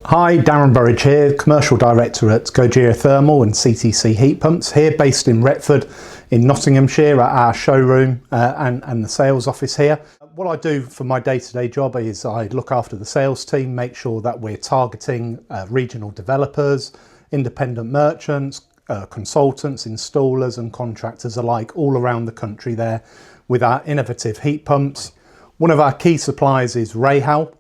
Hi, Darren Burridge here, Commercial Director at Go Geothermal and CTC Heat Pumps, here based in Retford in Nottinghamshire at our showroom and the sales office here. What I do for my day-to-day job is I look after the sales team, make sure that we're targeting regional developers, independent merchants, consultants, installers and contractors alike all around the country there with our innovative heat pumps. One of our key suppliers is REHAU.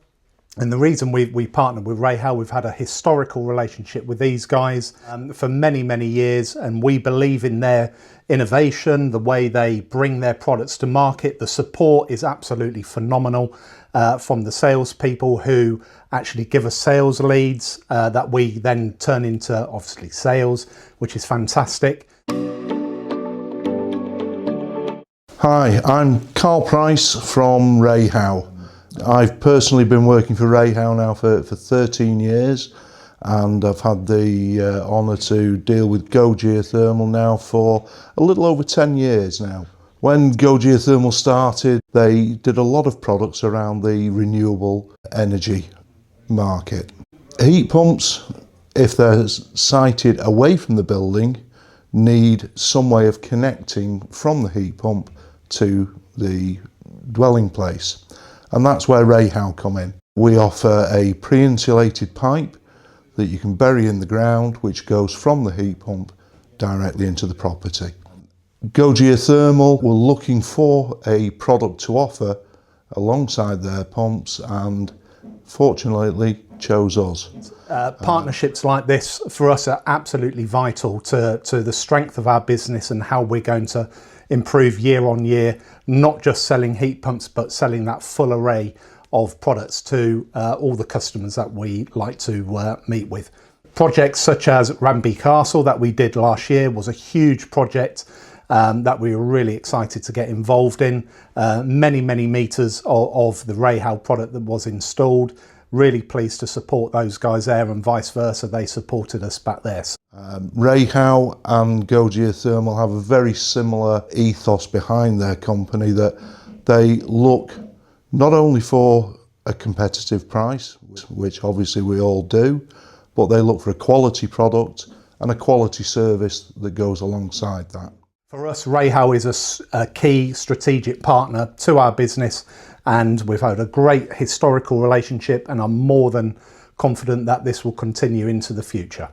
And the reason we partnered with REHAU, we've had a historical relationship with these guys for many, many years, and we believe in their innovation, the way they bring their products to market. The support is absolutely phenomenal from the salespeople who actually give us sales leads that we then turn into obviously sales, which is fantastic. Hi, I'm Carl Price from REHAU. I've personally been working for REHAU now for 13 years, and I've had the honour to deal with Go Geothermal now for a little over 10 years now. When Go Geothermal started, they did a lot of products around the renewable energy market. Heat pumps, if they're sited away from the building, need some way of connecting from the heat pump to the dwelling place. And that's where REHAU come in. We offer a pre-insulated pipe that you can bury in the ground, which goes from the heat pump directly into the property. Go Geothermal were looking for a product to offer alongside their pumps and fortunately chose us. Partnerships like this for us are absolutely vital to the strength of our business and how we're going to improve year on year, not just selling heat pumps, but selling that full array of products to all the customers that we like to meet with. Projects such as Ranby Castle that we did last year was a huge project that we were really excited to get involved in. Many meters of the REHAU product that was installed. Really pleased to support those guys there, and vice versa, they supported us back there. REHAU and Go Geothermal have a very similar ethos behind their company, that they look not only for a competitive price, which obviously we all do, but they look for a quality product and a quality service that goes alongside that. For us, REHAU is a key strategic partner to our business, and we've had a great historical relationship, and I'm more than confident that this will continue into the future.